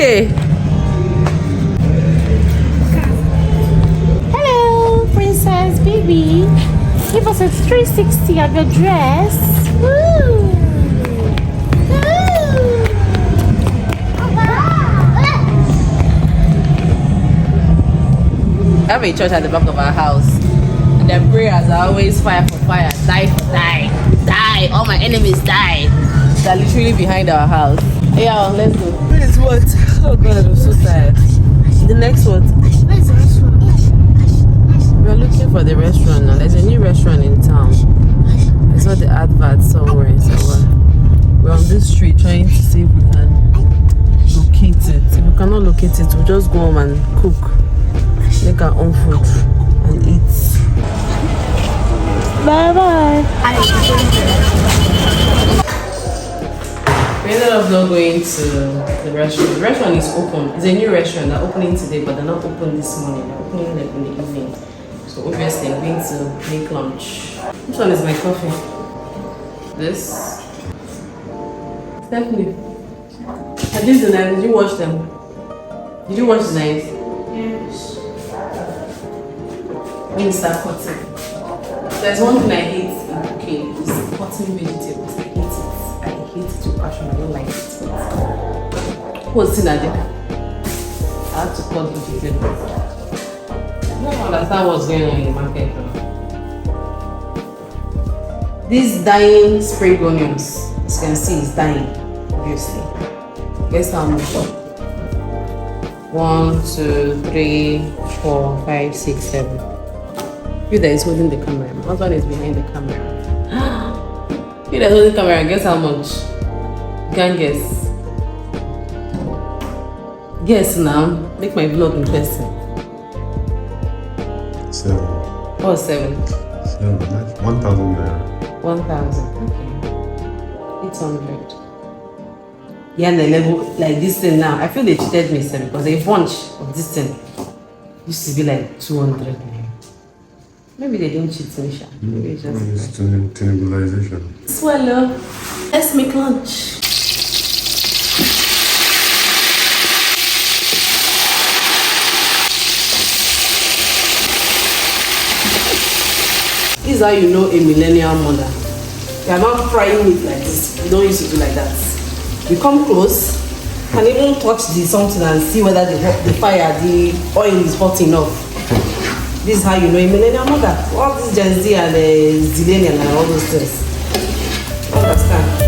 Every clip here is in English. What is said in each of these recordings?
Okay. Hello, princess baby. Give us a 360 of your dress. Woo! I have a church at the back of our house. And their prayers are always fire for fire, die for die, die, all my enemies die. They're literally behind our house. Yeah, let's go. This is what? Oh god, I'm so tired. The next what? Where's the restaurant? We're looking for the restaurant now. There's a new restaurant in town. I saw the advert somewhere. So we're on this street trying to see if we can locate it. If we cannot locate it, we'll just go home and cook. Make our own food and eat. Bye bye. We ended up not going to the restaurant. The restaurant is open. It's a new restaurant. They're opening today, but they're not open this morning. They're opening like in the evening. So obviously I'm going to make lunch. Which one is my coffee? This. Stephanie. Are these the knives? Did you wash them? Did you wash the knives? Yes. Let me start cutting. There's one thing I hate in cooking is cutting vegetables. I hate it. I hate it with passion. I don't like it. What's in there? I have to cut vegetables. I don't understand what's going on in the market now. These dying spring onions, as you can see, is dying, obviously. Guess how much? 1, 2, 3, 4, 5, 6, 7. You that is holding the camera. My husband is behind the camera. You that is holding the camera, guess how much? You can guess. Guess now. Make my vlog interesting. 7. Oh, 7. 7. That's 1,000 naira. 1,000. Okay. 800. Yeah, and the level like this thing now. I feel they cheated me, sir, because a bunch of this thing used to be like 200 naira. Maybe they didn't cheat me, Sha. Maybe it's just cannibalization. Swallow. Let's make lunch. This is how you know a millennial mother. You are not frying it like this. You don't used to do like that. You come close, can even touch the something and see whether the fire, the oil is hot enough. This is how you know a millennial mother. All this Gen Z and Zillennial and all those things. Understand?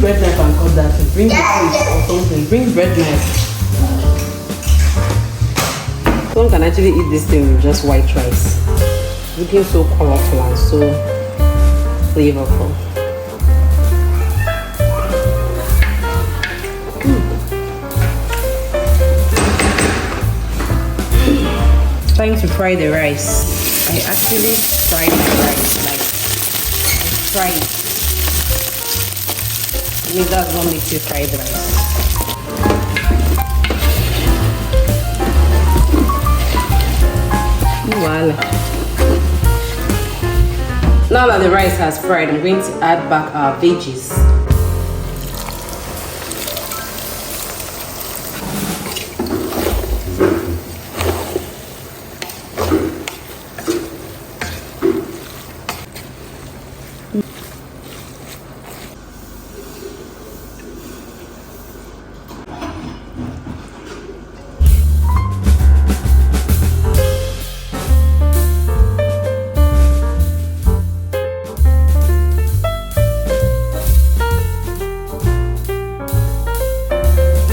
Bread knife and cut that. Bring the plate or something. Bring bread knife. Someone can actually eat this thing with just white rice. Looking so colorful and so flavorful. Trying to fry the rice. I actually fried the rice, like I fried. Maybe that's what makes you fry the rice. Voila. Now that the rice has fried, I'm going to add back our veggies.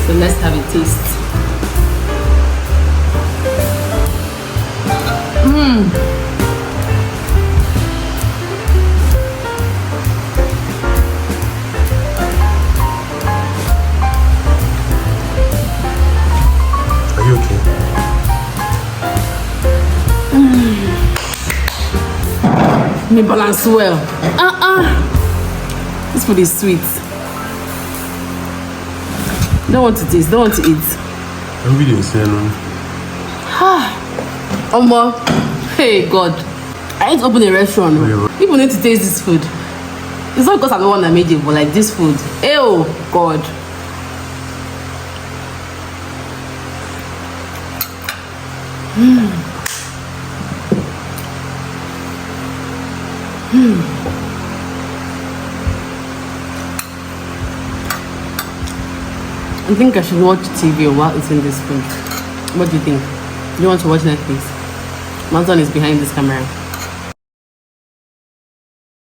So let's have a taste. Are you okay? Me balance well. This food is sweet. Don't want to taste, don't want to eat. I'm video saying Omo, hey God, I need to open a restaurant. Yeah. People need to taste this food. It's not because I'm the one that made it, but like this food. Ew, God. I think I should watch TV while eating this food. What do you think? Do you want to watch Netflix? My son is behind this camera.